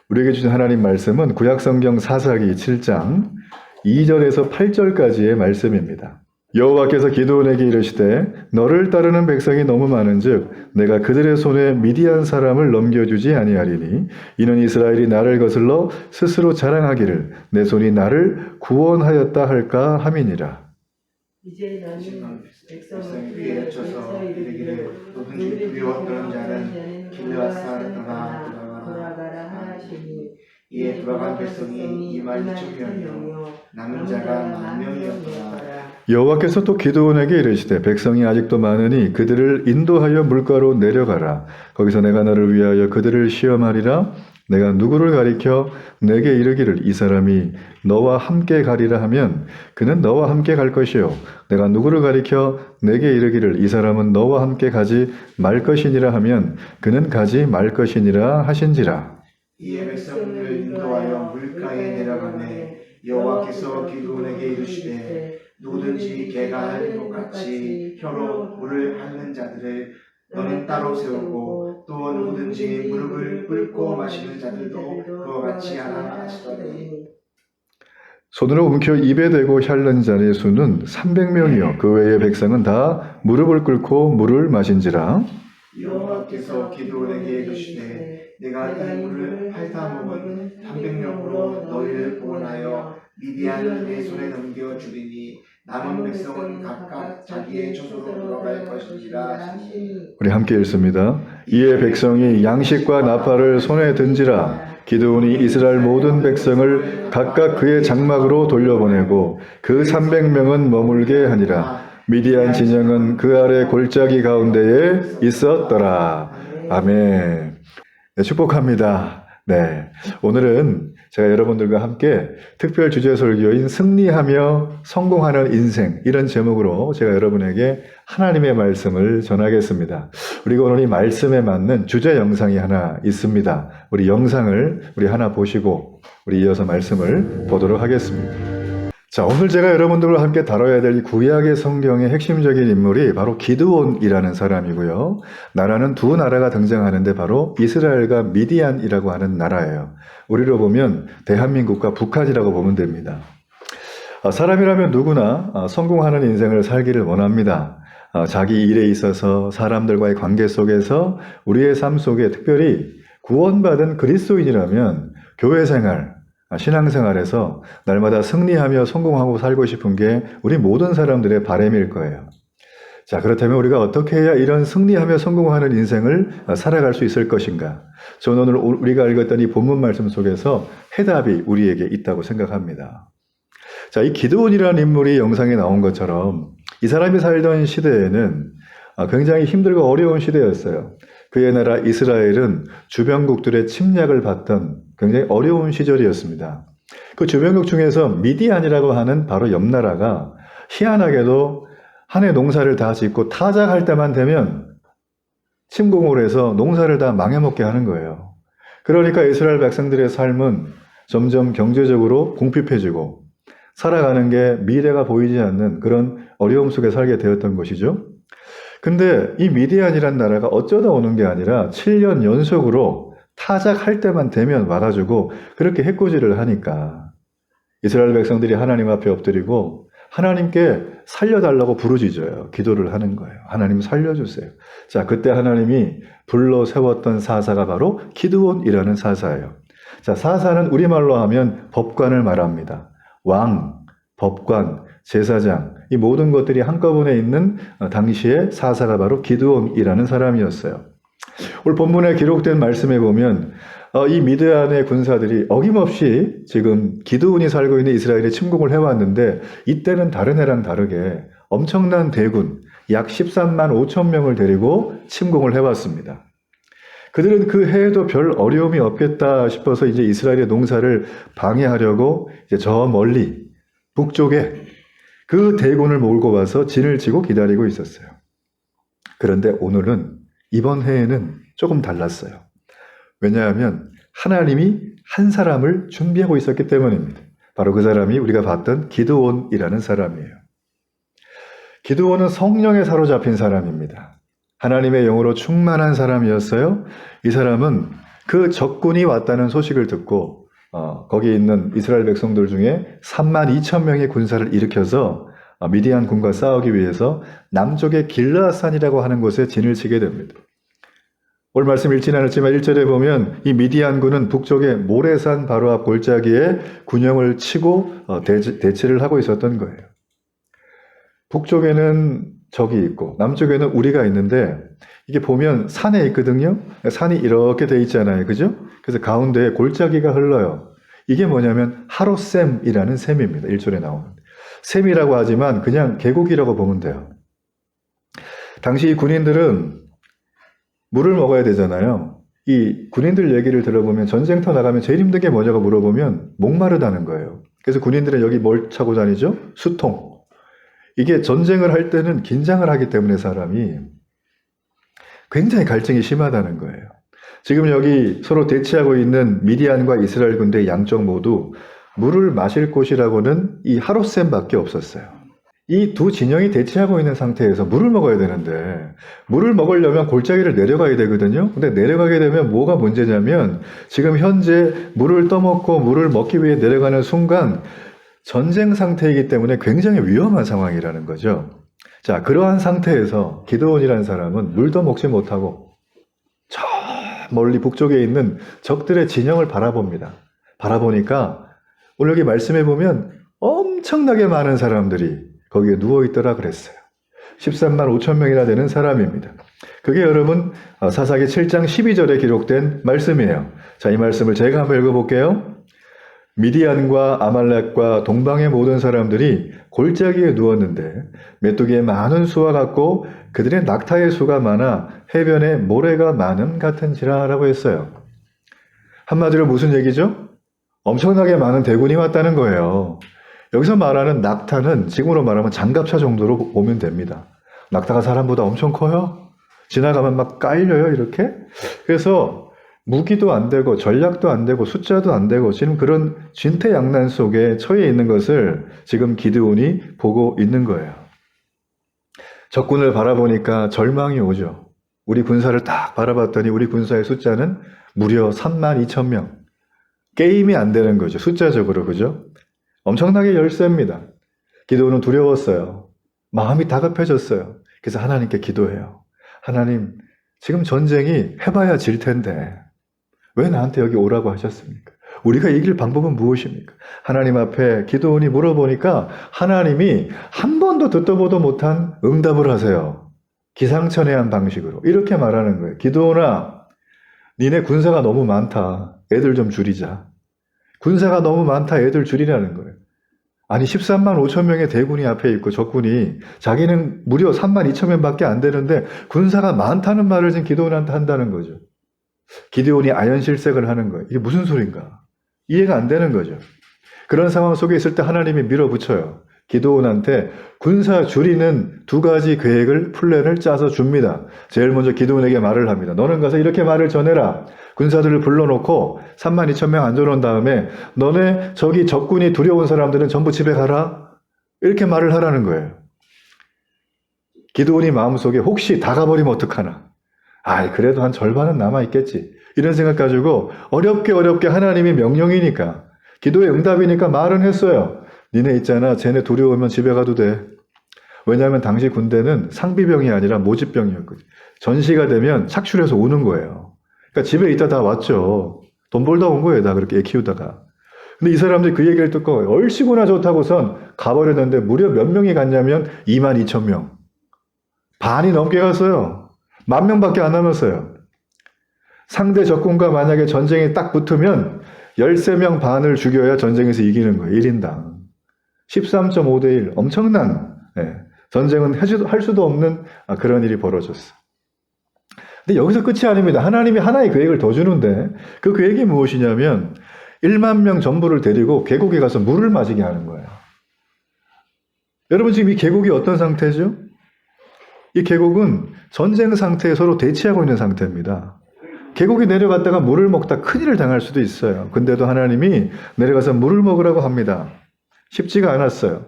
우리에게 주신 하나님 말씀은 구약성경 사사기 7장 2절에서 8절까지의 말씀입니다. 여호와께서 기드온에게 이르시되 너를 따르는 백성이 너무 많은즉 내가 그들의 손에 미디안 사람을 넘겨주지 아니하리니 이는 이스라엘이 나를 거슬러 스스로 자랑하기를 내 손이 나를 구원하였다 할까 함이니라. 이제 나는 백성을 위에 얹혀서 이르기를 누구든지 두려웠던 자는 길르앗산을 떠나 돌아가라 하시니 이에 돌아간 백성이 22,000명이요 남은 자가 10,000명이었더라. 여호와께서 또 기드온에게 이르시되 백성이 아직도 많으니 그들을 인도하여 물가로 내려가라. 거기서 내가 너를 위하여 그들을 시험하리라. 내가 누구를 가리켜 내게 이르기를 이 사람이 너와 함께 가리라 하면 그는 너와 함께 갈 것이요 내가 누구를 가리켜 내게 이르기를 이 사람은 너와 함께 가지 말 것이니라 하면 그는 가지 말 것이니라 하신지라. 이에 백성을 인도하여 물가에 내려가매 여호와께서 기드온에게 이르시되 누구든지 개가 핥는 것 같이 혀로 물을 핥는 자들을 너는 따로 세우고 또 누구든지 무릎을 꿇고 마시는 자들도 그와 같이 하라 하시더니 손으로 움켜 입에 대고 핥는 자의 수는 300명이요 그 외의 백성은 다 무릎을 꿇고 물을 마신지라. 여호와께서 기드온에게 이르시되 내가 이 물을 핥아 먹은 300명으로 너희를 구원하여 미디안 내 손에 넘겨주리니 남은 백성은 각각 자기의 처소로 돌아갈 것이니라 하시니 우리 함께 읽습니다. 이에 백성이 양식과 나팔을 손에 든지라. 기드온이 이스라엘 모든 백성을 각각 그의 장막으로 돌려보내고 그 300명은 머물게 하니라. 미디안 진영은 그 아래 골짜기 가운데에 있었더라. 아멘. 네, 축복합니다. 네, 오늘은 제가 여러분들과 함께 특별 주제 설교인 승리하며 성공하는 인생 이런 제목으로 제가 여러분에게 하나님의 말씀을 전하겠습니다. 우리가 오늘 이 말씀에 맞는 주제 영상이 하나 있습니다. 우리 영상을 우리 하나 보시고 우리 이어서 말씀을 보도록 하겠습니다. 자, 오늘 제가 여러분들과 함께 다뤄야 될 구약의 성경의 핵심적인 인물이 바로 기드온이라는 사람이고요. 나라는 두 나라가 등장하는데 바로 이스라엘과 미디안이라고 하는 나라예요. 우리로 보면 대한민국과 북한이라고 보면 됩니다. 사람이라면 누구나 성공하는 인생을 살기를 원합니다. 자기 일에 있어서 사람들과의 관계 속에서 우리의 삶 속에 특별히 구원받은 그리스도인이라면 교회 생활, 신앙생활에서 날마다 승리하며 성공하고 살고 싶은 게 우리 모든 사람들의 바람일 거예요. 자, 그렇다면 우리가 어떻게 해야 이런 승리하며 성공하는 인생을 살아갈 수 있을 것인가? 저는 오늘 우리가 읽었던 이 본문 말씀 속에서 해답이 우리에게 있다고 생각합니다. 자, 이 기드온이라는 인물이 영상에 나온 것처럼 이 사람이 살던 시대에는 굉장히 힘들고 어려운 시대였어요. 그의 나라 이스라엘은 주변국들의 침략을 받던 굉장히 어려운 시절이었습니다. 그 주변국 중에서 미디안이라고 하는 바로 옆 나라가 희한하게도 한 해 농사를 다 짓고 타작할 때만 되면 침공을 해서 농사를 다 망해먹게 하는 거예요. 그러니까 이스라엘 백성들의 삶은 점점 경제적으로 궁핍해지고 살아가는 게 미래가 보이지 않는 그런 어려움 속에 살게 되었던 것이죠. 근데 이 미디안이란 나라가 어쩌다 오는 게 아니라 7년 연속으로 타작할 때만 되면 와가지고 그렇게 해코지를 하니까 이스라엘 백성들이 하나님 앞에 엎드리고 하나님께 살려달라고 부르짖어요. 기도를 하는 거예요. 하나님 살려주세요. 자, 그때 하나님이 불러 세웠던 사사가 바로 기드온이라는 사사예요. 자, 사사는 우리말로 하면 법관을 말합니다. 왕, 법관, 제사장, 이 모든 것들이 한꺼번에 있는 당시의 사사가 바로 기드온이라는 사람이었어요. 오늘 본문에 기록된 말씀에 보면 이 미드안의 군사들이 어김없이 지금 기드온이 살고 있는 이스라엘에 침공을 해왔는데 이때는 다른 해랑 다르게 엄청난 대군 약 13만 5천 명을 데리고 침공을 해왔습니다. 그들은 그 해에도 별 어려움이 없겠다 싶어서 이제 이스라엘의 농사를 방해하려고 이제 저 멀리 북쪽에 그 대군을 몰고 와서 진을 치고 기다리고 있었어요. 그런데 오늘은 이번 해에는 조금 달랐어요. 왜냐하면 하나님이 한 사람을 준비하고 있었기 때문입니다. 바로 그 사람이 우리가 봤던 기드온이라는 사람이에요. 기드온은 성령에 사로잡힌 사람입니다. 하나님의 영으로 충만한 사람이었어요. 이 사람은 그 적군이 왔다는 소식을 듣고 거기 있는 이스라엘 백성들 중에 32,000명의 군사를 일으켜서 미디안 군과 싸우기 위해서 남쪽의 길르앗산이라고 하는 곳에 진을 치게 됩니다. 오늘 말씀 읽진 않았지만 1절에 보면 이 미디안군은 북쪽의 모레산 바로 앞 골짜기에 군영을 치고 대치를 하고 있었던 거예요. 북쪽에는 적이 있고 남쪽에는 우리가 있는데 이게 보면 산에 있거든요. 산이 이렇게 돼 있잖아요. 그죠? 그래서 가운데에 골짜기가 흘러요. 이게 뭐냐면 하롯샘이라는 샘입니다. 1절에 나오는. 샘이라고 하지만 그냥 계곡이라고 보면 돼요. 당시 군인들은 물을 먹어야 되잖아요. 이 군인들 얘기를 들어보면 전쟁터 나가면 제일 힘든 게 뭐냐고 물어보면 목마르다는 거예요. 그래서 군인들은 여기 뭘 차고 다니죠? 수통. 이게 전쟁을 할 때는 긴장을 하기 때문에 사람이 굉장히 갈증이 심하다는 거예요. 지금 여기 서로 대치하고 있는 미디안과 이스라엘 군대 양쪽 모두 물을 마실 곳이라고는 이 하롯샘밖에 없었어요. 이 두 진영이 대치하고 있는 상태에서 물을 먹어야 되는데 물을 먹으려면 골짜기를 내려가야 되거든요. 근데 내려가게 되면 뭐가 문제냐면 지금 현재 물을 떠먹고 물을 먹기 위해 내려가는 순간 전쟁 상태이기 때문에 굉장히 위험한 상황이라는 거죠. 자, 그러한 상태에서 기드온이라는 사람은 물도 먹지 못하고 저 멀리 북쪽에 있는 적들의 진영을 바라봅니다. 바라보니까 오늘 여기 말씀해 보면 엄청나게 많은 사람들이 거기에 누워있더라 그랬어요. 13만 5천 명이나 되는 사람입니다. 그게 여러분 사사기 7장 12절에 기록된 말씀이에요. 자, 이 말씀을 제가 한번 읽어볼게요. 미디안과 아말렉과 동방의 모든 사람들이 골짜기에 누웠는데 메뚜기의 많은 수와 같고 그들의 낙타의 수가 많아 해변에 모래가 많음 같은지라 라고 했어요. 한마디로 무슨 얘기죠? 엄청나게 많은 대군이 왔다는 거예요. 여기서 말하는 낙타는 지금으로 말하면 장갑차 정도로 보면 됩니다. 낙타가 사람보다 엄청 커요. 지나가면 막 깔려요, 이렇게. 그래서 무기도 안 되고 전략도 안 되고 숫자도 안 되고 지금 그런 진퇴양난 속에 처해 있는 것을 지금 기드온이 보고 있는 거예요. 적군을 바라보니까 절망이 오죠. 우리 군사를 딱 바라봤더니 우리 군사의 숫자는 무려 32,000명. 게임이 안 되는 거죠. 숫자적으로, 그죠? 엄청나게 열세입니다. 기도는 두려웠어요. 마음이 다급해졌어요. 그래서 하나님께 기도해요. 하나님, 지금 전쟁이 해봐야 질 텐데 왜 나한테 여기 오라고 하셨습니까? 우리가 이길 방법은 무엇입니까? 하나님 앞에 기도원이 물어보니까 하나님이 한 번도 듣도 보도 못한 응답을 하세요. 기상천외한 방식으로. 이렇게 말하는 거예요. 기도원아, 니네 군사가 너무 많다. 애들 좀 줄이자. 군사가 너무 많다. 애들 줄이라는 거예요. 아니 13만 5천 명의 대군이 앞에 있고 적군이 자기는 무려 3만 2천 명밖에 안 되는데 군사가 많다는 말을 지금 기드온한테 한다는 거죠. 기드온이 아연실색을 하는 거예요. 이게 무슨 소린가? 이해가 안 되는 거죠. 그런 상황 속에 있을 때 하나님이 밀어붙여요. 기드온한테 군사 줄이는 두 가지 계획을 플랜을 짜서 줍니다. 제일 먼저 기드온에게 말을 합니다. 너는 가서 이렇게 말을 전해라. 군사들을 불러놓고 3만 2천 명 앉아놓은 다음에 너네 저기 적군이 두려운 사람들은 전부 집에 가라. 이렇게 말을 하라는 거예요. 기드온이 마음속에 혹시 다 가버리면 어떡하나. 아이 그래도 한 절반은 남아있겠지. 이런 생각 가지고 어렵게 하나님이 명령이니까 기도의 응답이니까 말은 했어요. 니네 있잖아. 쟤네 두려우면 집에 가도 돼. 왜냐하면 당시 군대는 상비병이 아니라 모집병이었거든요. 전시가 되면 착출해서 오는 거예요. 그러니까 집에 있다 다 왔죠. 돈 벌다 온 거예요. 다 그렇게 애 키우다가. 근데 이 사람들이 그 얘기를 듣고 얼씨구나 좋다고선 가버렸는데 무려 몇 명이 갔냐면 2만 2천 명. 반이 넘게 갔어요. 10,000명밖에 안 남았어요. 상대 적군과 만약에 전쟁이 딱 붙으면 13명 반을 죽여야 전쟁에서 이기는 거예요. 1인당. 13.5대 1. 엄청난 전쟁은 할 수도 없는 그런 일이 벌어졌어. 근데 여기서 끝이 아닙니다. 하나님이 하나의 계획을 더 주는데 그 계획이 무엇이냐면 1만 명 전부를 데리고 계곡에 가서 물을 마시게 하는 거예요. 여러분 지금 이 계곡이 어떤 상태죠? 이 계곡은 전쟁 상태에 서로 대치하고 있는 상태입니다. 계곡에 내려갔다가 물을 먹다 큰일을 당할 수도 있어요. 근데도 하나님이 내려가서 물을 먹으라고 합니다. 쉽지가 않았어요.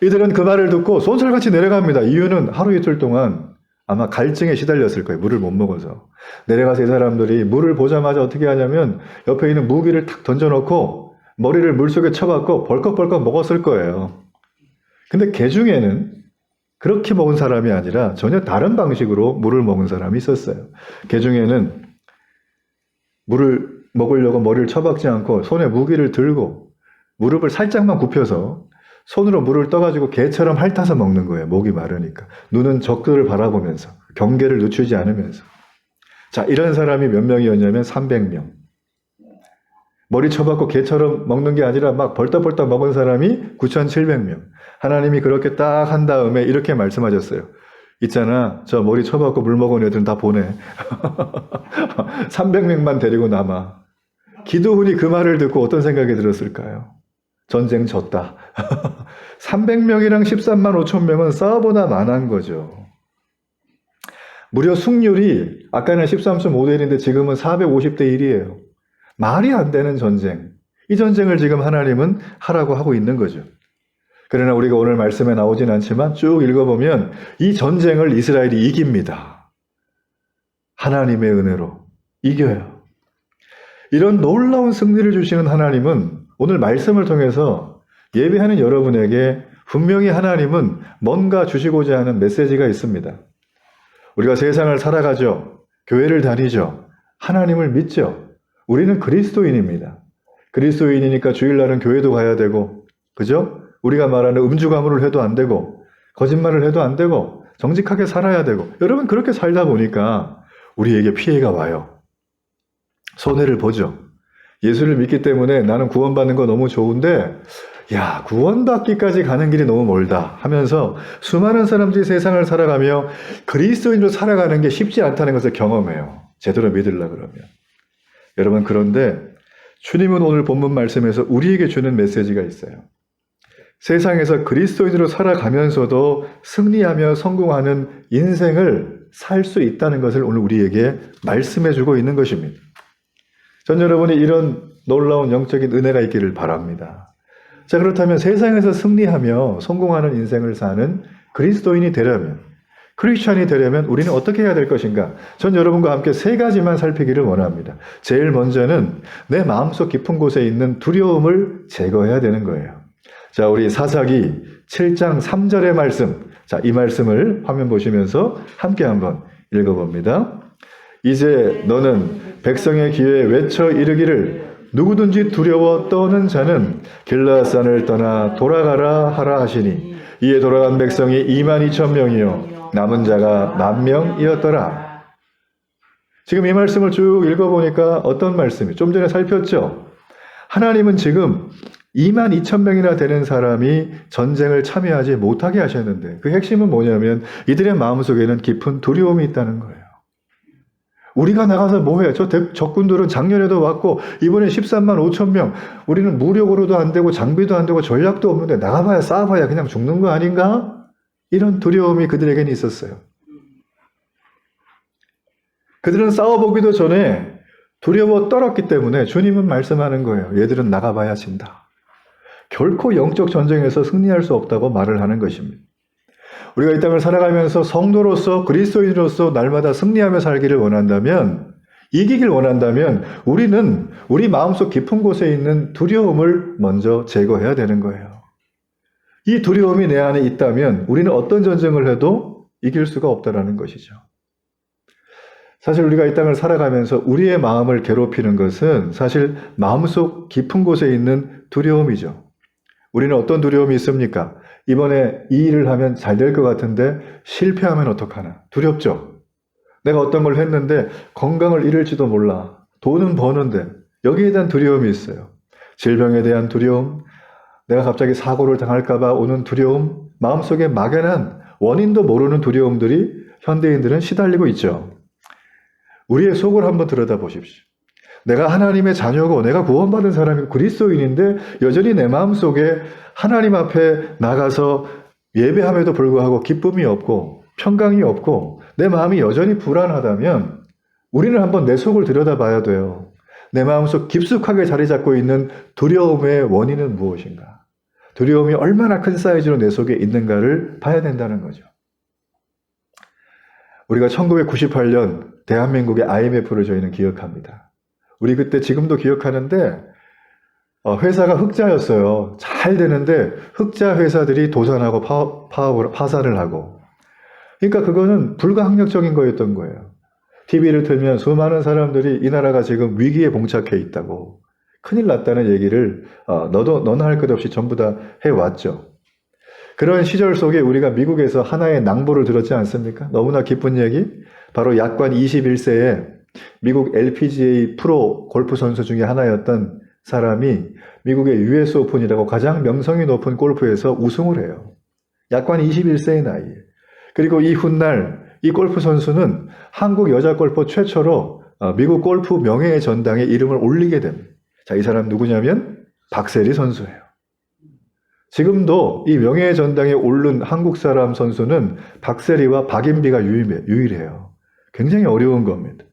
이들은 그 말을 듣고 쏜살같이 내려갑니다. 이유는 하루 이틀 동안 아마 갈증에 시달렸을 거예요. 물을 못 먹어서. 내려가서 이 사람들이 물을 보자마자 어떻게 하냐면 옆에 있는 무기를 탁 던져놓고 머리를 물속에 쳐갖고 벌컥벌컥 먹었을 거예요. 근데 개 중에는 그렇게 먹은 사람이 아니라 전혀 다른 방식으로 물을 먹은 사람이 있었어요. 개 중에는 물을 먹으려고 머리를 쳐박지 않고 손에 무기를 들고 무릎을 살짝만 굽혀서 손으로 물을 떠가지고 개처럼 핥아서 먹는 거예요. 목이 마르니까. 눈은 적들을 바라보면서 경계를 늦추지 않으면서. 자, 이런 사람이 몇 명이었냐면 300명. 머리 쳐박고 개처럼 먹는 게 아니라 막 벌떡벌떡 먹은 사람이 9,700명. 하나님이 그렇게 딱 한 다음에 이렇게 말씀하셨어요. 있잖아, 저 머리 쳐박고 물 먹은 애들은 다 보내. 300명만 데리고 남아. 기드온이 그 말을 듣고 어떤 생각이 들었을까요? 전쟁 졌다. 300명이랑 13만 5천 명은 싸워보다 만한 거죠. 무려 승률이 아까는 13.5대 1인데 지금은 450대 1이에요. 말이 안 되는 전쟁. 이 전쟁을 지금 하나님은 하라고 하고 있는 거죠. 그러나 우리가 오늘 말씀에 나오진 않지만 쭉 읽어보면 이 전쟁을 이스라엘이 이깁니다. 하나님의 은혜로 이겨요. 이런 놀라운 승리를 주시는 하나님은 오늘 말씀을 통해서 예배하는 여러분에게 분명히 하나님은 뭔가 주시고자 하는 메시지가 있습니다. 우리가 세상을 살아가죠. 교회를 다니죠. 하나님을 믿죠. 우리는 그리스도인입니다. 그리스도인이니까 주일날은 교회도 가야 되고, 그죠? 우리가 말하는 음주가물을 해도 안 되고, 거짓말을 해도 안 되고, 정직하게 살아야 되고, 여러분 그렇게 살다 보니까 우리에게 피해가 와요. 손해를 보죠. 예수를 믿기 때문에 나는 구원받는 거 너무 좋은데, 야, 구원받기까지 가는 길이 너무 멀다 하면서 수많은 사람들이 세상을 살아가며 그리스도인으로 살아가는 게 쉽지 않다는 것을 경험해요. 제대로 믿으려고 그러면. 여러분, 그런데 주님은 오늘 본문 말씀에서 우리에게 주는 메시지가 있어요. 세상에서 그리스도인으로 살아가면서도 승리하며 성공하는 인생을 살 수 있다는 것을 오늘 우리에게 말씀해 주고 있는 것입니다. 전 여러분이 이런 놀라운 영적인 은혜가 있기를 바랍니다. 자, 그렇다면 세상에서 승리하며 성공하는 인생을 사는 그리스도인이 되려면, 크리스찬이 되려면 우리는 어떻게 해야 될 것인가? 전 여러분과 함께 세 가지만 살피기를 원합니다. 제일 먼저는 내 마음속 깊은 곳에 있는 두려움을 제거해야 되는 거예요. 자, 우리 사사기 7장 3절의 말씀. 자, 이 말씀을 화면 보시면서 함께 한번 읽어봅니다. 이제 너는 백성의 귀에 외쳐 이르기를 누구든지 두려워 떠는 자는 길라앗산을 떠나 돌아가라 하라 하시니 이에 돌아간 백성이 22,000명이요 남은 자가 10,000명이었더라. 지금 이 말씀을 쭉 읽어보니까 어떤 말씀이 좀 전에 살폈죠. 하나님은 지금 22,000명이나 되는 사람이 전쟁을 참여하지 못하게 하셨는데 그 핵심은 뭐냐면 이들의 마음속에는 깊은 두려움이 있다는 거예요. 우리가 나가서 뭐해? 저 적군들은 작년에도 왔고 이번에 13만 5천 명. 우리는 무력으로도 안 되고 장비도 안 되고 전략도 없는데 나가봐야 싸워봐야 그냥 죽는 거 아닌가? 이런 두려움이 그들에게는 있었어요. 그들은 싸워보기도 전에 두려워 떨었기 때문에 주님은 말씀하는 거예요. 얘들은 나가봐야 진다. 결코 영적 전쟁에서 승리할 수 없다고 말을 하는 것입니다. 우리가 이 땅을 살아가면서 성도로서 그리스도인으로서 날마다 승리하며 살기를 원한다면, 이기길 원한다면 우리는 우리 마음속 깊은 곳에 있는 두려움을 먼저 제거해야 되는 거예요. 이 두려움이 내 안에 있다면 우리는 어떤 전쟁을 해도 이길 수가 없다는 것이죠. 사실 우리가 이 땅을 살아가면서 우리의 마음을 괴롭히는 것은 사실 마음속 깊은 곳에 있는 두려움이죠. 우리는 어떤 두려움이 있습니까? 이번에 이 일을 하면 잘 될 것 같은데 실패하면 어떡하나? 두렵죠? 내가 어떤 걸 했는데 건강을 잃을지도 몰라. 돈은 버는데 여기에 대한 두려움이 있어요. 질병에 대한 두려움, 내가 갑자기 사고를 당할까 봐 오는 두려움, 마음속에 막연한 원인도 모르는 두려움들이 현대인들은 시달리고 있죠. 우리의 속을 한번 들여다보십시오. 내가 하나님의 자녀고 내가 구원받은 사람이고 그리스도인인데 여전히 내 마음속에 하나님 앞에 나가서 예배함에도 불구하고 기쁨이 없고 평강이 없고 내 마음이 여전히 불안하다면 우리는 한번 내 속을 들여다봐야 돼요. 내 마음속 깊숙하게 자리 잡고 있는 두려움의 원인은 무엇인가? 두려움이 얼마나 큰 사이즈로 내 속에 있는가를 봐야 된다는 거죠. 우리가 1998년 대한민국의 IMF를 저희는 기억합니다. 우리 그때 지금도 기억하는데 회사가 흑자였어요. 잘 되는데 흑자 회사들이 도산하고 파산을 하고. 그러니까 그거는 불가항력적인 거였던 거예요. TV를 틀면 수많은 사람들이 이 나라가 지금 위기에 봉착해 있다고. 큰일 났다는 얘기를 너나 할 것 없이 전부 다 해왔죠. 그런 시절 속에 우리가 미국에서 하나의 낭보를 들었지 않습니까? 너무나 기쁜 얘기. 바로 약관 21세에 미국 LPGA 프로 골프 선수 중에 하나였던 사람이 미국의 US 오픈이라고 가장 명성이 높은 골프에서 우승을 해요. 약관 21세의 나이에. 그리고 이 훗날 이 골프 선수는 한국 여자 골퍼 최초로 미국 골프 명예의 전당에 이름을 올리게 됩니다. 자, 이 사람 누구냐면 박세리 선수예요. 지금도 이 명예의 전당에 오른 한국 사람 선수는 박세리와 박인비가 유일해요. 굉장히 어려운 겁니다.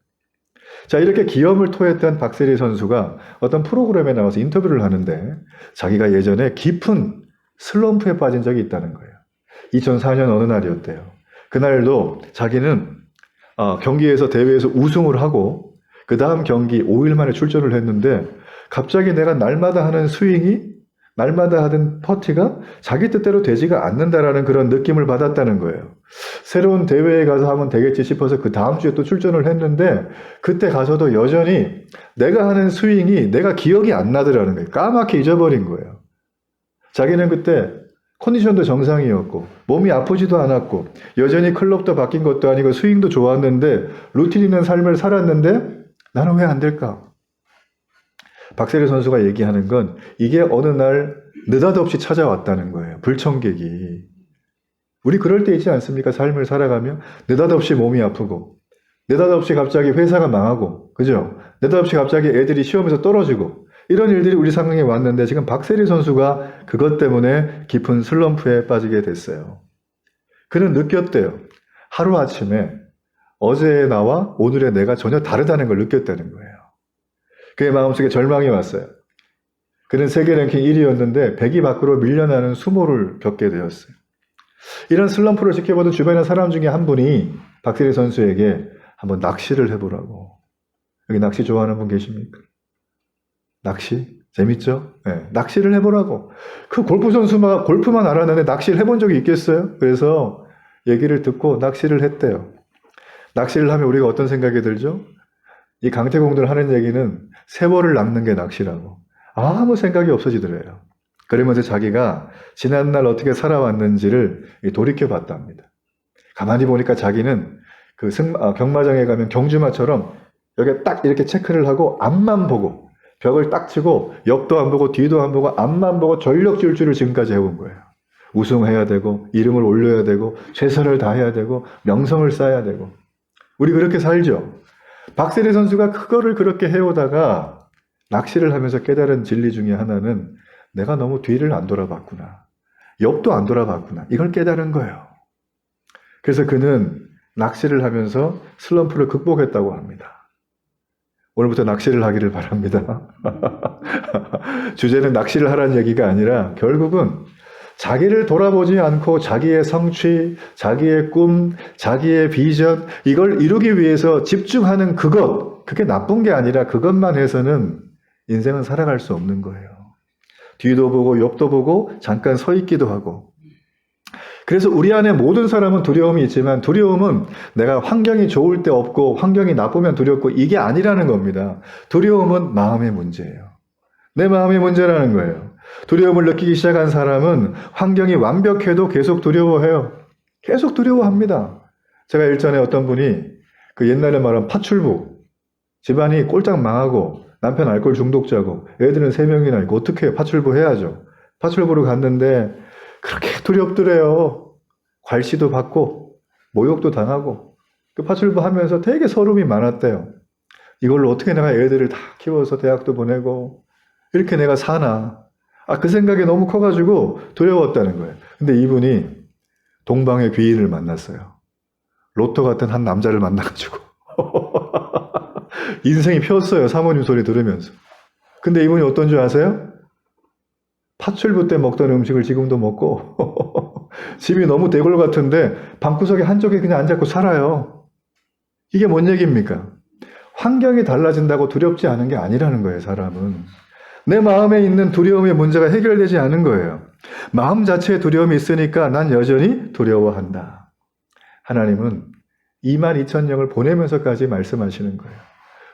자, 이렇게 기염을 토했던 박세리 선수가 어떤 프로그램에 나와서 인터뷰를 하는데 자기가 예전에 깊은 슬럼프에 빠진 적이 있다는 거예요. 2004년 어느 날이었대요. 그날도 자기는 경기에서 대회에서 우승을 하고 그 다음 경기 5일 만에 출전을 했는데 갑자기 내가 날마다 하는 스윙이 날마다 하던 퍼티가 자기 뜻대로 되지가 않는다라는 그런 느낌을 받았다는 거예요. 새로운 대회에 가서 하면 되겠지 싶어서 그 다음 주에 또 출전을 했는데 그때 가서도 여전히 내가 하는 스윙이 내가 기억이 안 나더라는 거예요. 까맣게 잊어버린 거예요. 자기는 그때 컨디션도 정상이었고 몸이 아프지도 않았고 여전히 클럽도 바뀐 것도 아니고 스윙도 좋았는데 루틴 있는 삶을 살았는데 나는 왜 안 될까? 박세리 선수가 얘기하는 건 이게 어느 날 느닷없이 찾아왔다는 거예요. 불청객이. 우리 그럴 때 있지 않습니까? 삶을 살아가며 느닷없이 몸이 아프고 느닷없이 갑자기 회사가 망하고 그죠? 느닷없이 갑자기 애들이 시험에서 떨어지고 이런 일들이 우리 상황에 왔는데 지금 박세리 선수가 그것 때문에 깊은 슬럼프에 빠지게 됐어요. 그는 느꼈대요. 하루아침에 어제의 나와 오늘의 내가 전혀 다르다는 걸 느꼈다는 거예요. 그의 마음속에 절망이 왔어요. 그는 세계 랭킹 1위였는데 100위 밖으로 밀려나는 수모를 겪게 되었어요. 이런 슬럼프를 지켜보던 주변의 사람 중에 한 분이 박세리 선수에게 한번 낚시를 해보라고. 여기 낚시 좋아하는 분 계십니까? 낚시? 재밌죠? 네, 낚시를 해보라고. 그 골프 선수가 골프만 알았는데 낚시를 해본 적이 있겠어요? 그래서 얘기를 듣고 낚시를 했대요. 낚시를 하면 우리가 어떤 생각이 들죠? 이 강태공들 하는 얘기는 세월을 낚는 게 낚시라고. 아무 생각이 없어지더래요. 그러면서 자기가 지난날 어떻게 살아왔는지를 돌이켜 봤답니다. 가만히 보니까 자기는 그 경마장에 가면 경주마처럼 여기 딱 이렇게 체크를 하고 앞만 보고 벽을 딱 치고 옆도 안 보고 뒤도 안 보고 앞만 보고 전력 질주를 지금까지 해온 거예요. 우승해야 되고 이름을 올려야 되고 최선을 다해야 되고 명성을 쌓아야 되고 우리 그렇게 살죠. 박세리 선수가 그거를 그렇게 해오다가 낚시를 하면서 깨달은 진리 중에 하나는 내가 너무 뒤를 안 돌아봤구나. 옆도 안 돌아봤구나. 이걸 깨달은 거예요. 그래서 그는 낚시를 하면서 슬럼프를 극복했다고 합니다. 오늘부터 낚시를 하기를 바랍니다. 주제는 낚시를 하라는 얘기가 아니라 결국은 자기를 돌아보지 않고 자기의 성취, 자기의 꿈, 자기의 비전 이걸 이루기 위해서 집중하는 그게 나쁜 게 아니라 그것만 해서는 인생은 살아갈 수 없는 거예요. 뒤도 보고 옆도 보고 잠깐 서 있기도 하고 그래서 우리 안에 모든 사람은 두려움이 있지만 두려움은 내가 환경이 좋을 때 없고 환경이 나쁘면 두렵고 이게 아니라는 겁니다. 두려움은 마음의 문제예요. 내 마음의 문제라는 거예요. 두려움을 느끼기 시작한 사람은 환경이 완벽해도 계속 두려워해요. 계속 두려워합니다. 제가 일전에 어떤 분이 그 옛날에 말한 파출부 집안이 꼴짝 망하고 남편 알코올 중독자고 애들은 3명이나 있고 어떻게 해요? 파출부 해야죠. 파출부로 갔는데 그렇게 두렵더래요. 괄시도 받고 모욕도 당하고 그 파출부 하면서 되게 서름이 많았대요. 이걸로 어떻게 내가 애들을 다 키워서 대학도 보내고 이렇게 내가 사나. 그 생각이 너무 커가지고 두려웠다는 거예요. 근데 이분이 동방의 귀인을 만났어요. 로또 같은 한 남자를 만나가지고 인생이 폈어요. 사모님 소리 들으면서. 근데 이분이 어떤 줄 아세요? 파출부 때 먹던 음식을 지금도 먹고 집이 너무 대골 같은데 방구석에 한쪽에 그냥 앉아서 살아요. 이게 뭔 얘기입니까? 환경이 달라진다고 두렵지 않은 게 아니라는 거예요, 사람은. 내 마음에 있는 두려움의 문제가 해결되지 않은 거예요. 마음 자체에 두려움이 있으니까 난 여전히 두려워한다. 하나님은 22,000명을 보내면서까지 말씀하시는 거예요.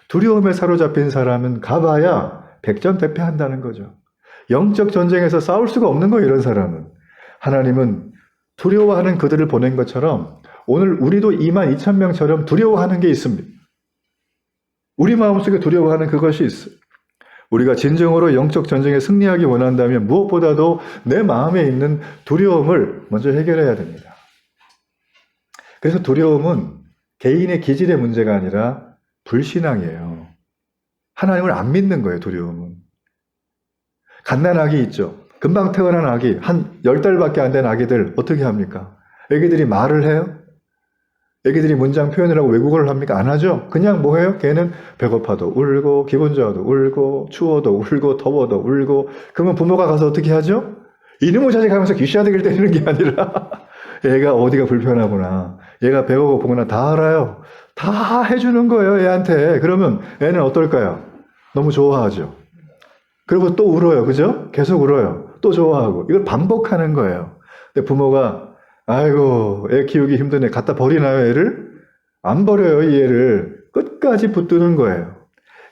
두려움에 사로잡힌 사람은 가봐야 백전대패한다는 거죠. 영적 전쟁에서 싸울 수가 없는 거예요, 이런 사람은. 하나님은 두려워하는 그들을 보낸 것처럼 오늘 우리도 22,000명처럼 두려워하는 게 있습니다. 우리 마음속에 두려워하는 그것이 있어요. 우리가 진정으로 영적 전쟁에 승리하기 원한다면 무엇보다도 내 마음에 있는 두려움을 먼저 해결해야 됩니다. 그래서 두려움은 개인의 기질의 문제가 아니라 불신앙이에요. 하나님을 안 믿는 거예요, 두려움은. 갓난아기 있죠. 금방 태어난 아기, 한 10달밖에 안 된 아기들 어떻게 합니까? 애기들이 말을 해요? 애기들이 문장 표현을 하고 외국어를 합니까? 안 하죠? 그냥 뭐 해요? 걔는 배고파도 울고, 기분 좋아도 울고, 추워도 울고, 더워도 울고. 그러면 부모가 가서 어떻게 하죠? 이놈의 자식 하면서 귀시아대기를 때리는 게 아니라 얘가 어디가 불편하구나, 얘가 배가 고프구나 다 알아요. 다 해주는 거예요, 애한테. 그러면 애는 어떨까요? 너무 좋아하죠. 그리고 또 울어요. 그죠? 계속 울어요. 또 좋아하고. 이걸 반복하는 거예요. 근데 부모가 아이고, 애 키우기 힘드네. 갖다 버리나요, 애를? 안 버려요, 이 애를. 끝까지 붙드는 거예요.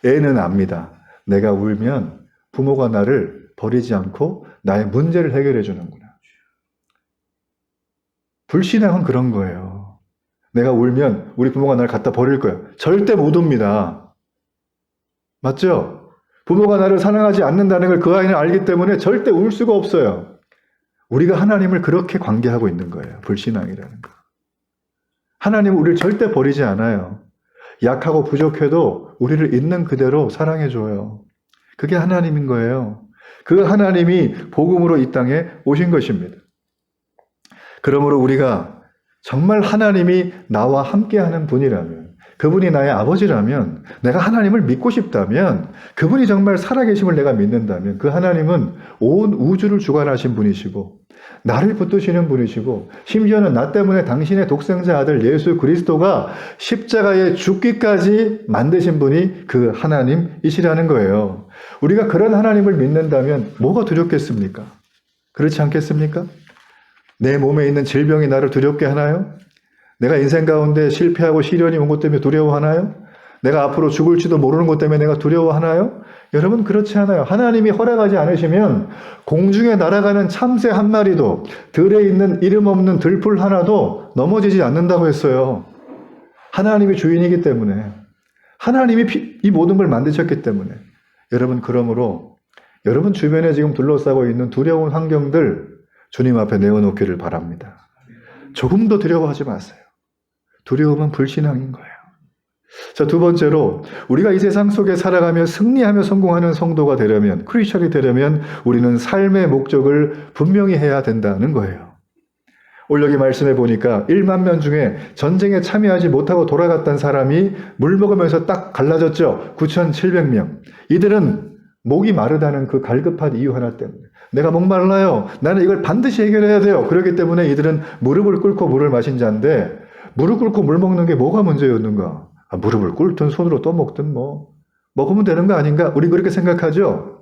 애는 압니다. 내가 울면 부모가 나를 버리지 않고 나의 문제를 해결해 주는구나. 불신앙은 그런 거예요. 내가 울면 우리 부모가 나를 갖다 버릴 거야. 절대 못 웁니다. 맞죠? 부모가 나를 사랑하지 않는다는 걸 그 아이는 알기 때문에 절대 울 수가 없어요. 우리가 하나님을 그렇게 관계하고 있는 거예요. 불신앙이라는 거. 하나님은 우리를 절대 버리지 않아요. 약하고 부족해도 우리를 있는 그대로 사랑해줘요. 그게 하나님인 거예요. 그 하나님이 복음으로 이 땅에 오신 것입니다. 그러므로 우리가 정말 하나님이 나와 함께하는 분이라면, 그분이 나의 아버지라면, 내가 하나님을 믿고 싶다면, 그분이 정말 살아계심을 내가 믿는다면 그 하나님은 온 우주를 주관하신 분이시고 나를 붙드시는 분이시고, 심지어는 나 때문에 당신의 독생자 아들 예수 그리스도가 십자가에 죽기까지 만드신 분이 그 하나님이시라는 거예요. 우리가 그런 하나님을 믿는다면 뭐가 두렵겠습니까? 그렇지 않겠습니까? 내 몸에 있는 질병이 나를 두렵게 하나요? 내가 인생 가운데 실패하고 시련이 온 것 때문에 두려워하나요? 내가 앞으로 죽을지도 모르는 것 때문에 내가 두려워하나요? 여러분, 그렇지 않아요. 하나님이 허락하지 않으시면 공중에 날아가는 참새 한 마리도, 들에 있는 이름 없는 들풀 하나도 넘어지지 않는다고 했어요. 하나님이 주인이기 때문에, 하나님이 이 모든 걸 만드셨기 때문에. 여러분, 그러므로 여러분 주변에 지금 둘러싸고 있는 두려운 환경들 주님 앞에 내어놓기를 바랍니다. 조금도 두려워하지 마세요. 두려움은 불신앙인 거예요. 자, 두 번째로, 우리가 이 세상 속에 살아가며 승리하며 성공하는 성도가 되려면, 크리스천이 되려면 우리는 삶의 목적을 분명히 해야 된다는 거예요. 오늘 여기 말씀해 보니까 1만 명 중에 전쟁에 참여하지 못하고 돌아갔던 사람이 물 먹으면서 딱 갈라졌죠. 9,700명. 이들은 목이 마르다는 그 갈급한 이유 하나 때문에, 내가 목말라요, 나는 이걸 반드시 해결해야 돼요. 그렇기 때문에 이들은 무릎을 꿇고 물을 마신 자인데, 무릎 꿇고 물 먹는 게 뭐가 문제였는가? 무릎을 꿇든 손으로 떠먹든 먹으면 되는 거 아닌가? 우리 그렇게 생각하죠?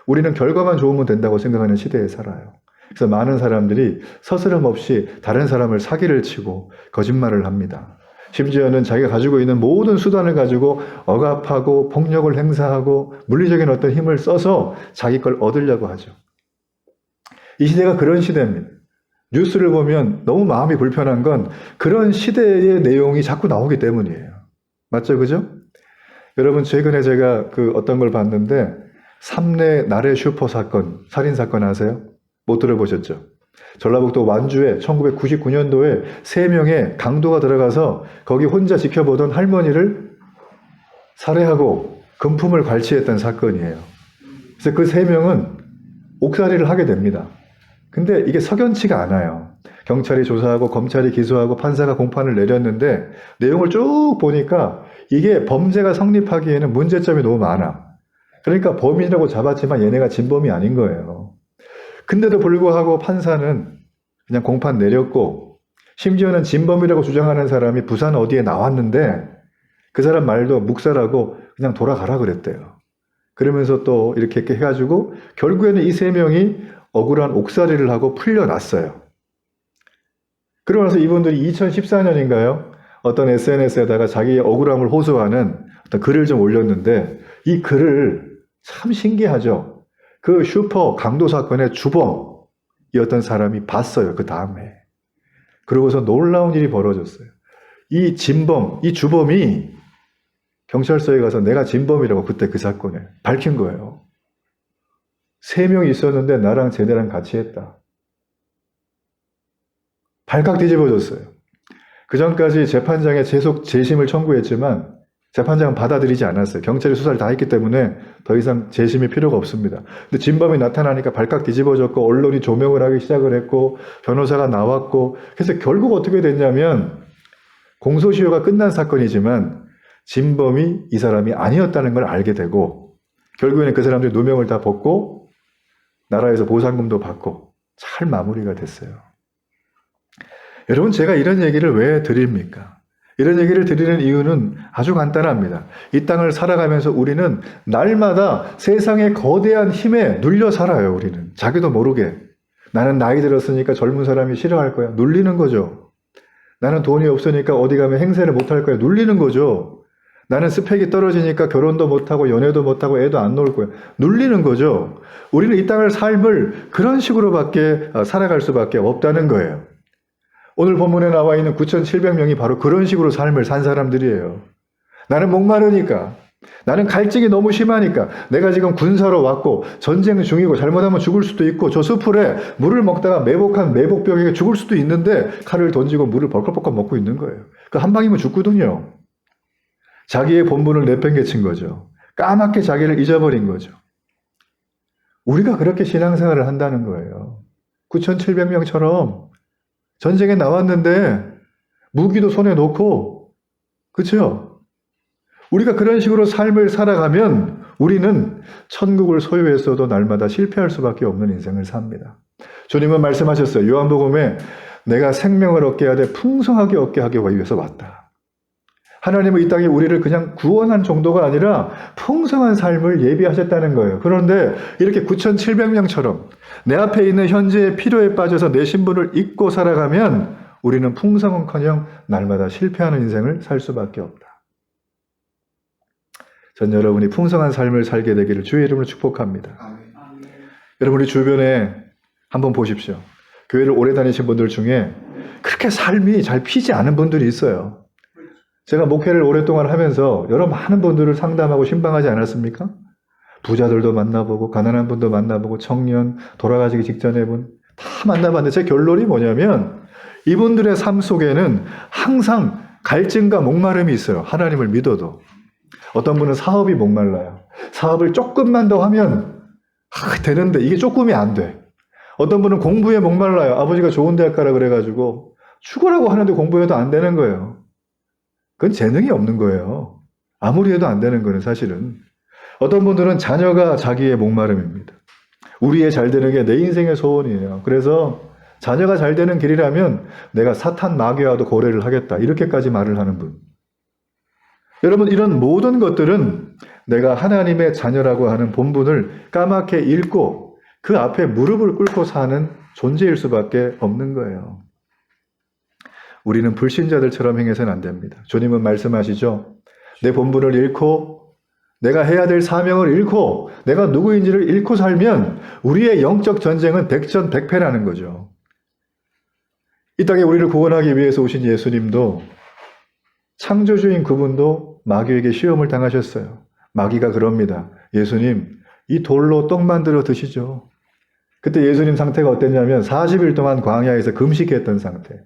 우리는 결과만 좋으면 된다고 생각하는 시대에 살아요. 그래서 많은 사람들이 서스럼 없이 다른 사람을 사기를 치고 거짓말을 합니다. 심지어는 자기가 가지고 있는 모든 수단을 가지고 억압하고 폭력을 행사하고 물리적인 어떤 힘을 써서 자기 걸 얻으려고 하죠. 이 시대가 그런 시대입니다. 뉴스를 보면 너무 마음이 불편한 건 그런 시대의 내용이 자꾸 나오기 때문이에요. 맞죠? 그죠? 여러분, 최근에 제가 어떤 걸 봤는데, 삼례 나래 슈퍼 사건, 살인사건 아세요? 못 들어보셨죠? 전라북도 완주에 1999년도에 3명의 강도가 들어가서 거기 혼자 지켜보던 할머니를 살해하고 금품을 갈취했던 사건이에요. 그래서 그 3명은 옥살이를 하게 됩니다. 근데 이게 석연치가 않아요. 경찰이 조사하고 검찰이 기소하고 판사가 공판을 내렸는데 내용을 쭉 보니까 이게 범죄가 성립하기에는 문제점이 너무 많아. 그러니까 범인이라고 잡았지만 얘네가 진범이 아닌 거예요. 근데도 불구하고 판사는 그냥 공판 내렸고, 심지어는 진범이라고 주장하는 사람이 부산 어디에 나왔는데 그 사람 말도 묵살하고 그냥 돌아가라 그랬대요. 그러면서 또 이렇게 해가지고 결국에는 이 세 명이 억울한 옥살이를 하고 풀려났어요. 그러고 나서 이분들이 2014년인가요? 어떤 SNS에다가 자기의 억울함을 호소하는 어떤 글을 좀 올렸는데 이 글을 참 신기하죠. 그 슈퍼 강도 사건의 주범이었던 사람이 봤어요. 그 다음에. 그러고서 놀라운 일이 벌어졌어요. 이 진범, 이 주범이 경찰서에 가서 내가 진범이라고 그때 그 사건에 밝힌 거예요. 3명이 있었는데 나랑 쟤네랑 같이 했다. 발칵 뒤집어졌어요. 그 전까지 재판장에 계속 재심을 청구했지만 재판장은 받아들이지 않았어요. 경찰이 수사를 다 했기 때문에 더 이상 재심이 필요가 없습니다. 근데 진범이 나타나니까 발칵 뒤집어졌고 언론이 조명을 하기 시작을 했고 변호사가 나왔고 그래서 결국 어떻게 됐냐면 공소시효가 끝난 사건이지만 진범이 이 사람이 아니었다는 걸 알게 되고 결국에는 그 사람들이 누명을 다 벗고 나라에서 보상금도 받고 잘 마무리가 됐어요. 여러분 제가 이런 얘기를 왜 드립니까? 이런 얘기를 드리는 이유는 아주 간단합니다. 이 땅을 살아가면서 우리는 날마다 세상의 거대한 힘에 눌려 살아요. 우리는 자기도 모르게. 나는 나이 들었으니까 젊은 사람이 싫어할 거야. 눌리는 거죠. 나는 돈이 없으니까 어디 가면 행세를 못할 거야. 눌리는 거죠. 나는 스펙이 떨어지니까 결혼도 못하고 연애도 못하고 애도 안 놓을 거야. 눌리는 거죠. 우리는 이 땅을 삶을 그런 식으로밖에 살아갈 수밖에 없다는 거예요. 오늘 본문에 나와 있는 9,700명이 바로 그런 식으로 삶을 산 사람들이에요. 나는 목마르니까, 나는 갈증이 너무 심하니까, 내가 지금 군사로 왔고 전쟁 중이고 잘못하면 죽을 수도 있고 저 숲풀에 물을 먹다가 매복한 매복병에게 죽을 수도 있는데 칼을 던지고 물을 벌컥벌컥 먹고 있는 거예요. 그 한 방이면 죽거든요. 자기의 본분을 내팽개친 거죠. 까맣게 자기를 잊어버린 거죠. 우리가 그렇게 신앙생활을 한다는 거예요. 9,700명처럼 전쟁에 나왔는데 무기도 손에 놓고, 그렇죠? 우리가 그런 식으로 삶을 살아가면 우리는 천국을 소유했어도 날마다 실패할 수밖에 없는 인생을 삽니다. 주님은 말씀하셨어요. 요한복음에 내가 생명을 얻게 하되 풍성하게 얻게 하기 위해서 왔다. 하나님은 이 땅에 우리를 그냥 구원한 정도가 아니라 풍성한 삶을 예비하셨다는 거예요. 그런데 이렇게 9,700명처럼 내 앞에 있는 현재의 필요에 빠져서 내 신분을 잊고 살아가면 우리는 풍성은커녕 날마다 실패하는 인생을 살 수밖에 없다. 전 여러분이 풍성한 삶을 살게 되기를 주의 이름으로 축복합니다. 아멘. 여러분 우리 주변에 한번 보십시오. 교회를 오래 다니신 분들 중에 그렇게 삶이 잘 피지 않은 분들이 있어요. 제가 목회를 오랫동안 하면서 여러 많은 분들을 상담하고 신방하지 않았습니까? 부자들도 만나보고 가난한 분도 만나보고 청년, 돌아가시기 직전의 분 다 만나봤는데 제 결론이 뭐냐면 이분들의 삶 속에는 항상 갈증과 목마름이 있어요. 하나님을 믿어도. 어떤 분은 사업이 목말라요. 사업을 조금만 더 하면 되는데 이게 조금이 안 돼. 어떤 분은 공부에 목말라요. 아버지가 좋은 대학 가라 그래가지고 죽으라고 하는데 공부해도 안 되는 거예요. 그건 재능이 없는 거예요. 아무리 해도 안 되는 거는 사실은. 어떤 분들은 자녀가 자기의 목마름입니다. 우리의 잘 되는 게 내 인생의 소원이에요. 그래서 자녀가 잘 되는 길이라면 내가 사탄 마귀와도 거래를 하겠다. 이렇게까지 말을 하는 분. 여러분 이런 모든 것들은 내가 하나님의 자녀라고 하는 본분을 까맣게 잃고 그 앞에 무릎을 꿇고 사는 존재일 수밖에 없는 거예요. 우리는 불신자들처럼 행해서는 안 됩니다. 주님은 말씀하시죠. 내 본분을 잃고 내가 해야 될 사명을 잃고 내가 누구인지를 잃고 살면 우리의 영적 전쟁은 백전백패라는 거죠. 이 땅에 우리를 구원하기 위해서 오신 예수님도 창조주인 그분도 마귀에게 시험을 당하셨어요. 마귀가 그럽니다. 예수님, 이 돌로 떡 만들어 드시죠. 그때 예수님 상태가 어땠냐면 40일 동안 광야에서 금식했던 상태.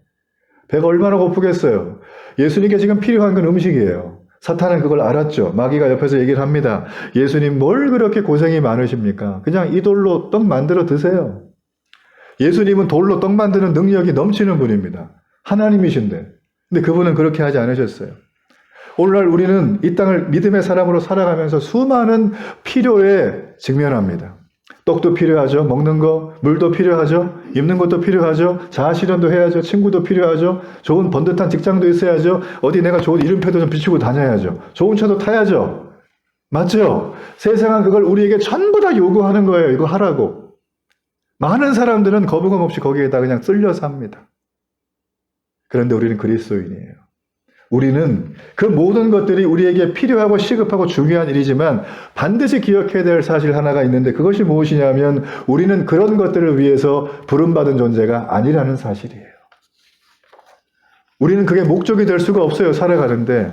배가 얼마나 고프겠어요. 예수님께 지금 필요한 건 음식이에요. 사탄은 그걸 알았죠. 마귀가 옆에서 얘기를 합니다. 예수님 뭘 그렇게 고생이 많으십니까? 그냥 이 돌로 떡 만들어 드세요. 예수님은 돌로 떡 만드는 능력이 넘치는 분입니다. 하나님이신데. 근데 그분은 그렇게 하지 않으셨어요. 오늘날 우리는 이 땅을 믿음의 사람으로 살아가면서 수많은 필요에 직면합니다. 떡도 필요하죠. 먹는 거, 물도 필요하죠. 입는 것도 필요하죠. 자아실현도 해야죠. 친구도 필요하죠. 좋은 번듯한 직장도 있어야죠. 어디 내가 좋은 이름표도 좀 비추고 다녀야죠. 좋은 차도 타야죠. 맞죠? 세상은 그걸 우리에게 전부 다 요구하는 거예요. 이거 하라고. 많은 사람들은 거부감 없이 거기에다 그냥 쓸려 삽니다. 그런데 우리는 그리스도인이에요. 우리는 그 모든 것들이 우리에게 필요하고 시급하고 중요한 일이지만 반드시 기억해야 될 사실 하나가 있는데 그것이 무엇이냐면 우리는 그런 것들을 위해서 부름받은 존재가 아니라는 사실이에요. 우리는 그게 목적이 될 수가 없어요. 살아가는데.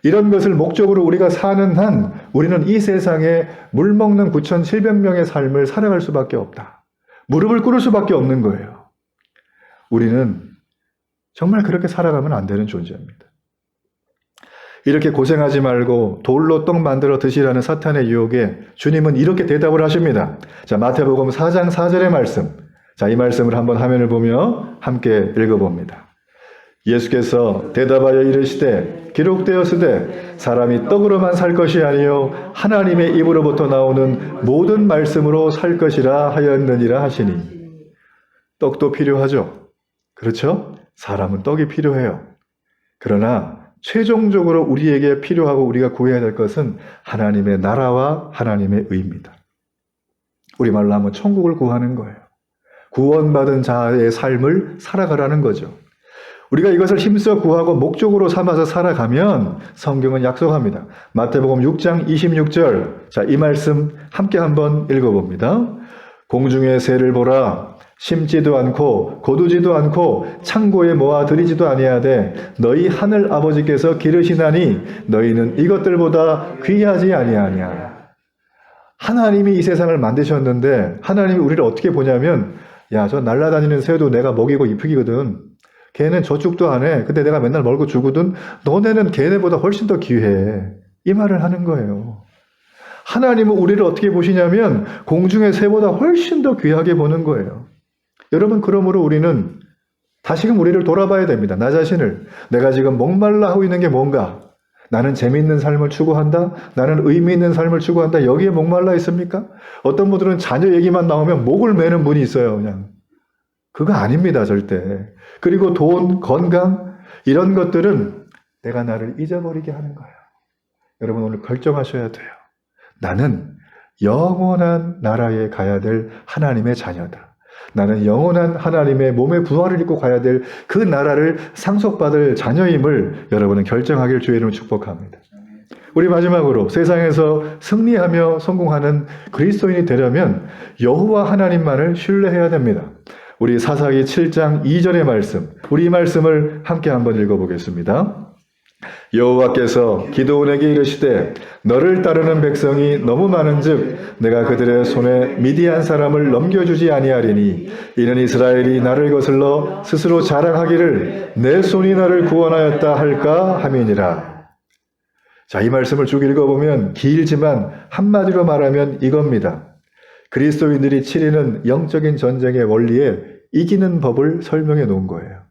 이런 것을 목적으로 우리가 사는 한 우리는 이 세상에 물먹는 9,700명의 삶을 살아갈 수밖에 없다. 무릎을 꿇을 수밖에 없는 거예요. 우리는 정말 그렇게 살아가면 안 되는 존재입니다. 이렇게 고생하지 말고 돌로 떡 만들어 드시라는 사탄의 유혹에 주님은 이렇게 대답을 하십니다. 자, 마태복음 4장 4절의 말씀. 자, 이 말씀을 한번 화면을 보며 함께 읽어봅니다. 예수께서 대답하여 이르시되 기록되었으되 사람이 떡으로만 살 것이 아니요 하나님의 입으로부터 나오는 모든 말씀으로 살 것이라 하였느니라 하시니. 떡도 필요하죠. 그렇죠? 사람은 떡이 필요해요. 그러나 최종적으로 우리에게 필요하고 우리가 구해야 될 것은 하나님의 나라와 하나님의 의입니다. 우리말로 하면 천국을 구하는 거예요. 구원받은 자의 삶을 살아가라는 거죠. 우리가 이것을 힘써 구하고 목적으로 삼아서 살아가면 성경은 약속합니다. 마태복음 6장 26절. 자, 이 말씀 함께 한번 읽어봅니다. 공중의 새를 보라. 심지도 않고 거두지도 않고 창고에 모아 들이지도 아니하되 너희 하늘 아버지께서 기르시나니 너희는 이것들보다 귀하지 아니하냐. 하나님이 이 세상을 만드셨는데 하나님이 우리를 어떻게 보냐면 야, 저 날아다니는 새도 내가 먹이고 이쁘기거든. 걔는 저축도 안 해. 근데 내가 맨날 먹고 주거든. 너네는 걔네보다 훨씬 더 귀해. 이 말을 하는 거예요. 하나님은 우리를 어떻게 보시냐면 공중의 새보다 훨씬 더 귀하게 보는 거예요. 여러분, 그러므로 우리는 다시금 우리를 돌아봐야 됩니다. 나 자신을. 내가 지금 목말라 하고 있는 게 뭔가? 나는 재미있는 삶을 추구한다? 나는 의미 있는 삶을 추구한다? 여기에 목말라 있습니까? 어떤 분들은 자녀 얘기만 나오면 목을 매는 분이 있어요. 그냥. 그거 아닙니다. 절대. 그리고 돈, 건강 이런 것들은 내가 나를 잊어버리게 하는 거예요. 여러분, 오늘 결정하셔야 돼요. 나는 영원한 나라에 가야 될 하나님의 자녀다. 나는 영원한 하나님의 몸의 부활을 입고 가야 될 그 나라를 상속받을 자녀임을 여러분은 결정하길 주의 이름으로 축복합니다. 우리 마지막으로 세상에서 승리하며 성공하는 그리스도인이 되려면 여호와 하나님만을 신뢰해야 됩니다. 우리 사사기 7장 2절의 말씀, 우리 이 말씀을 함께 한번 읽어보겠습니다. 여호와께서 기드온에게 이르시되 너를 따르는 백성이 너무 많은즉 내가 그들의 손에 미디안 사람을 넘겨주지 아니하리니 이는 이스라엘이 나를 거슬러 스스로 자랑하기를 내 손이 나를 구원하였다 할까 함이니라. 자, 이 말씀을 쭉 읽어보면 길지만 한마디로 말하면 이겁니다. 그리스도인들이 치르는 영적인 전쟁의 원리에 이기는 법을 설명해 놓은 거예요.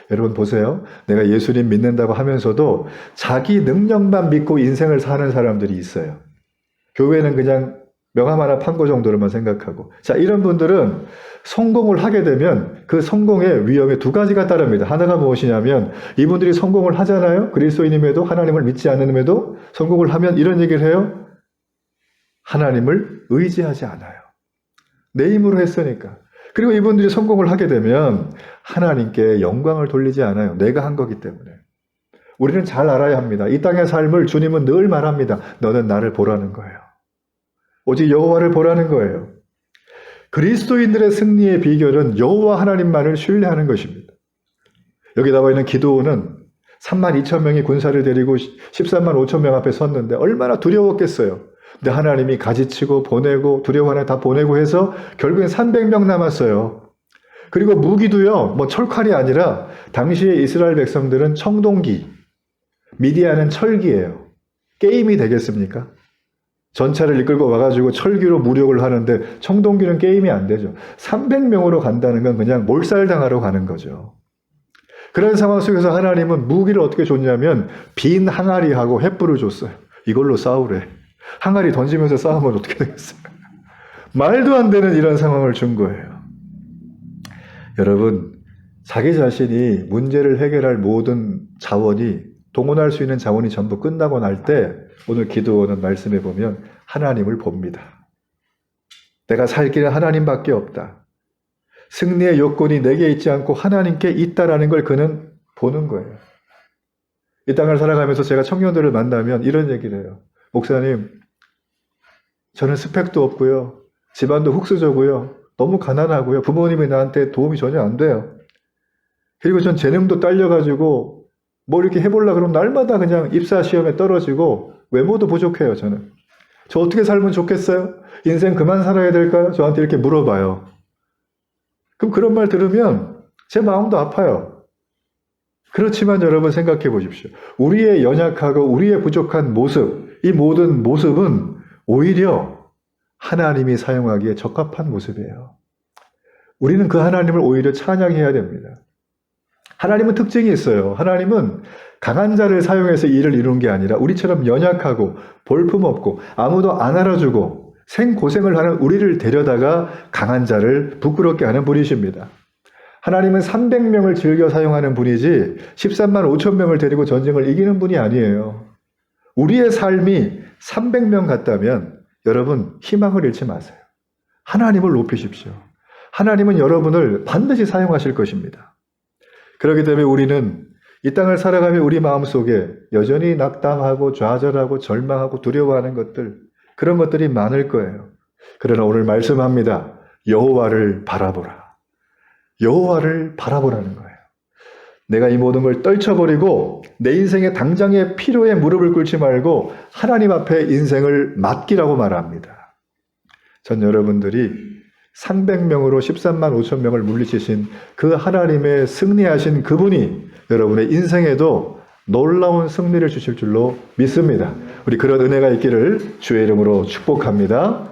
여러분 보세요. 내가 예수님 믿는다고 하면서도 자기 능력만 믿고 인생을 사는 사람들이 있어요. 교회는 그냥 명함 하나 판 거 정도로만 생각하고. 자, 이런 분들은 성공을 하게 되면 그 성공의 위험에 두 가지가 따릅니다. 하나가 무엇이냐면 이분들이 성공을 하잖아요. 그리스도인임에도 하나님을 믿지 않음에도 성공을 하면 이런 얘기를 해요. 하나님을 의지하지 않아요. 내 힘으로 했으니까. 그리고 이분들이 성공을 하게 되면 하나님께 영광을 돌리지 않아요. 내가 한 거기 때문에. 우리는 잘 알아야 합니다. 이 땅의 삶을 주님은 늘 말합니다. 너는 나를 보라는 거예요. 오직 여호와를 보라는 거예요. 그리스도인들의 승리의 비결은 여호와 하나님만을 신뢰하는 것입니다. 여기 나와 있는 기드온은 32,000명의 군사를 데리고 135,000명 앞에 섰는데 얼마나 두려웠겠어요. 근데 하나님이 가지치고 보내고 두려워하는 다 보내고 해서 결국엔 300명 남았어요. 그리고 무기도요, 뭐 철칼이 아니라 당시에 이스라엘 백성들은 청동기, 미디안은 철기예요. 게임이 되겠습니까? 전차를 이끌고 와가지고 철기로 무력을 하는데 청동기는 게임이 안 되죠. 300명으로 간다는 건 그냥 몰살당하러 가는 거죠. 그런 상황 속에서 하나님은 무기를 어떻게 줬냐면 빈 항아리하고 횃불을 줬어요. 이걸로 싸우래. 항아리 던지면서 싸우면 어떻게 되겠어요? 말도 안 되는 이런 상황을 준 거예요. 여러분, 자기 자신이 문제를 해결할 모든 자원이, 동원할 수 있는 자원이 전부 끝나고 날 때 오늘 기도하는 말씀에 보면 하나님을 봅니다. 내가 살 길은 하나님밖에 없다. 승리의 요건이 내게 있지 않고 하나님께 있다라는 걸 그는 보는 거예요. 이 땅을 살아가면서 제가 청년들을 만나면 이런 얘기를 해요. 목사님, 저는 스펙도 없고요. 집안도 흙수저고요. 너무 가난하고요. 부모님이 나한테 도움이 전혀 안 돼요. 그리고 전 재능도 딸려가지고 뭐 이렇게 해보려고 그러면 날마다 그냥 입사 시험에 떨어지고 외모도 부족해요, 저는. 저 어떻게 살면 좋겠어요? 인생 그만 살아야 될까요? 저한테 이렇게 물어봐요. 그럼 그런 말 들으면 제 마음도 아파요. 그렇지만 여러분 생각해 보십시오. 우리의 연약하고 우리의 부족한 모습, 이 모든 모습은 오히려 하나님이 사용하기에 적합한 모습이에요. 우리는 그 하나님을 오히려 찬양해야 됩니다. 하나님은 특징이 있어요. 하나님은 강한 자를 사용해서 일을 이루는 게 아니라 우리처럼 연약하고 볼품없고 아무도 안 알아주고 생고생을 하는 우리를 데려다가 강한 자를 부끄럽게 하는 분이십니다. 하나님은 300명을 즐겨 사용하는 분이지 13만 5천 명을 데리고 전쟁을 이기는 분이 아니에요. 우리의 삶이 300명 같다면 여러분 희망을 잃지 마세요. 하나님을 높이십시오. 하나님은 여러분을 반드시 사용하실 것입니다. 그렇기 때문에 우리는 이 땅을 살아가며 우리 마음속에 여전히 낙담하고 좌절하고 절망하고 두려워하는 것들, 그런 것들이 많을 거예요. 그러나 오늘 말씀합니다. 여호와를 바라보라. 여호와를 바라보라는 거예요. 내가 이 모든 걸 떨쳐버리고 내 인생의 당장의 필요에 무릎을 꿇지 말고 하나님 앞에 인생을 맡기라고 말합니다. 전 여러분들이 300명으로 13만 5천 명을 물리치신 그 하나님의 승리하신 그분이 여러분의 인생에도 놀라운 승리를 주실 줄로 믿습니다. 우리 그런 은혜가 있기를 주의 이름으로 축복합니다.